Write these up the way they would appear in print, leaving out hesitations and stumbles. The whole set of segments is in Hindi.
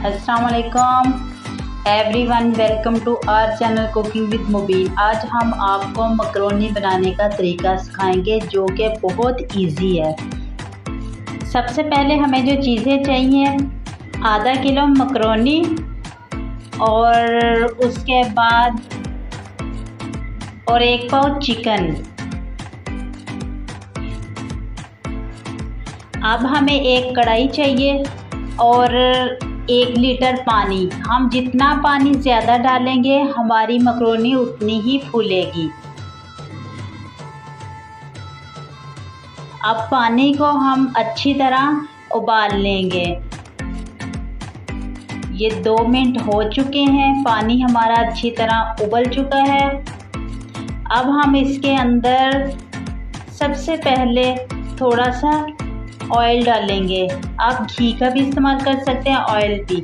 अस्सलाम वालेकुम everyone, welcome to our channel cooking with Mubeen. आज हम आपको मकरोनी बनाने का तरीका सिखाएंगे जो कि बहुत इजी है। सबसे पहले हमें जो चीज़ें चाहिए, आधा किलो मकरोनी और उसके बाद और 1 पाव चिकन। अब हमें एक कढ़ाई चाहिए और 1 लीटर पानी। हम जितना पानी ज़्यादा डालेंगे हमारी मकरोनी उतनी ही फूलेगी। अब पानी को हम अच्छी तरह उबाल लेंगे। ये 2 मिनट हो चुके हैं, पानी हमारा अच्छी तरह उबल चुका है। अब हम इसके अंदर सबसे पहले थोड़ा सा ऑयल डालेंगे। आप घी का भी इस्तेमाल कर सकते हैं, ऑयल भी।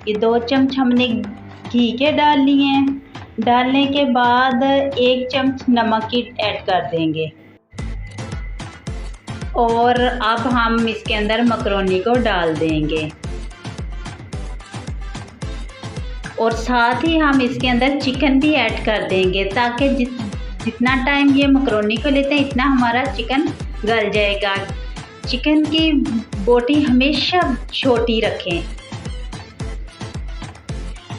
ये 2 चम्मच हमने घी के डाल लिए हैं। डालने के बाद 1 चम्मच नमक की ऐड कर देंगे और अब हम इसके अंदर मकरोनी को डाल देंगे और साथ ही हम इसके अंदर चिकन भी ऐड कर देंगे ताकि जितना टाइम ये मकरोनी को लेते हैं इतना हमारा चिकन गल जाएगा। चिकन की बोटी हमेशा छोटी रखें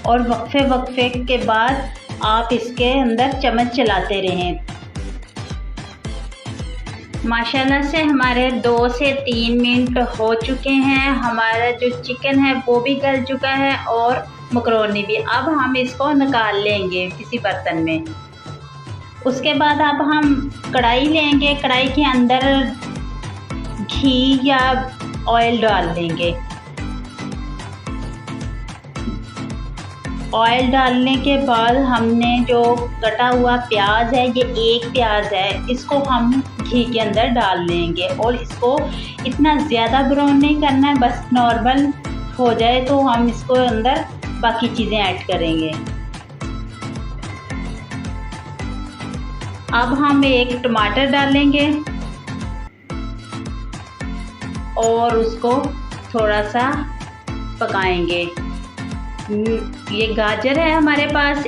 और वक्फे के बाद आप इसके अंदर चम्मच चलाते रहें। माशाल्लाह से हमारे 2 से 3 मिनट हो चुके हैं। हमारा जो चिकन है वो भी गल चुका है और मकरोनी भी। अब हम इसको निकाल लेंगे किसी बर्तन में। उसके बाद अब हम कढ़ाई लेंगे। कढ़ाई के अंदर घी या ऑयल डाल देंगे। ऑयल डालने के बाद हमने जो कटा हुआ प्याज है, ये 1 प्याज है, इसको हम घी के अंदर डाल लेंगे और इसको इतना ज़्यादा ब्राउन नहीं करना है, बस नॉर्मल हो जाए तो हम इसको अंदर बाकी चीज़ें ऐड करेंगे। अब हम 1 टमाटर डालेंगे और उसको थोड़ा सा पकाएंगे। ये गाजर है हमारे पास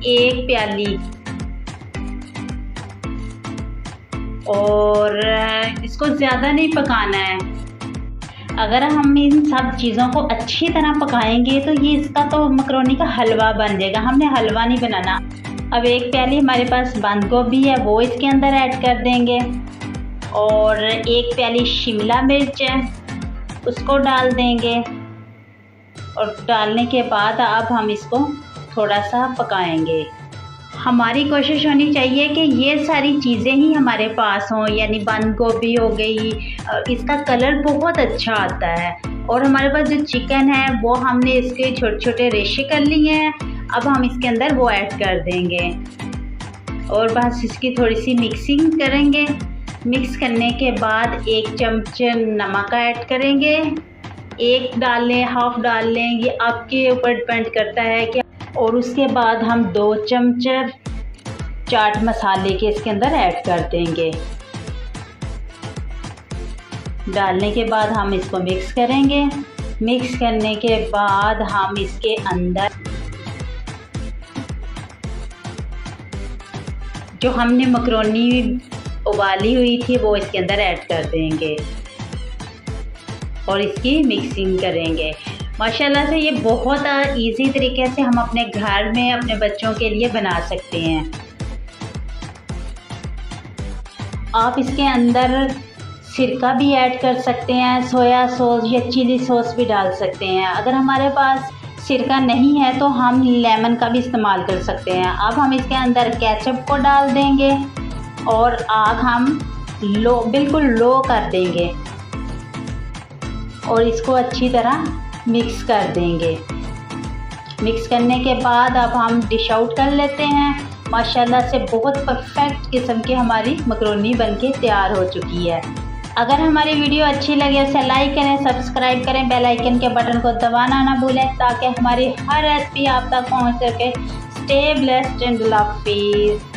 1 प्याली और इसको ज़्यादा नहीं पकाना है। अगर हम इन सब चीज़ों को अच्छी तरह पकाएंगे तो ये इसका तो मकरोनी का हलवा बन जाएगा। हमने हलवा नहीं बनाना। अब 1 प्याली हमारे पास बंद गोभी है, वो इसके अंदर ऐड कर देंगे और 1 प्याली शिमला मिर्च है, उसको डाल देंगे और डालने के बाद अब हम इसको थोड़ा सा पकाएंगे। हमारी कोशिश होनी चाहिए कि ये सारी चीज़ें ही हमारे पास हों, यानी बंद गोभी हो गई, इसका कलर बहुत अच्छा आता है। और हमारे पास जो चिकन है वो हमने इसके छोटे छोटे रेशे कर लिए हैं। अब हम इसके अंदर वो ऐड कर देंगे और बस इसकी थोड़ी सी मिक्सिंग करेंगे। मिक्स करने के बाद 1 चम्मच नमक ऐड करेंगे। 1 डाल लें, हाफ डाल लें, ये आपके ऊपर डिपेंड करता है कि। और उसके बाद हम 2 चम्मच चाट मसाले के इसके अंदर ऐड कर देंगे। डालने के बाद हम इसको मिक्स करेंगे। मिक्स करने के बाद हम इसके अंदर जो हमने मकरोनी उबाली हुई थी वो इसके अंदर ऐड कर देंगे और इसकी मिक्सिंग करेंगे। माशाल्लाह से ये बहुत इजी तरीके से हम अपने घर में अपने बच्चों के लिए बना सकते हैं। आप इसके अंदर सिरका भी ऐड कर सकते हैं, सोया सॉस या चिली सॉस भी डाल सकते हैं। अगर हमारे पास सिरका नहीं है तो हम लेमन का भी इस्तेमाल कर सकते हैं। अब हम इसके अंदर केचप को डाल देंगे और आग हम बिल्कुल लो कर देंगे और इसको अच्छी तरह मिक्स कर देंगे। मिक्स करने के बाद अब हम डिश आउट कर लेते हैं। माशाल्लाह से बहुत परफेक्ट किस्म की हमारी मकरोनी बनके तैयार हो चुकी है। अगर हमारी वीडियो अच्छी लगे उसे लाइक करें, सब्सक्राइब करें, बेल आइकन के बटन को दबाना ना भूलें ताकि हमारी हर रेसिपी आप तक पहुंच सके। Stay blessed and love piece.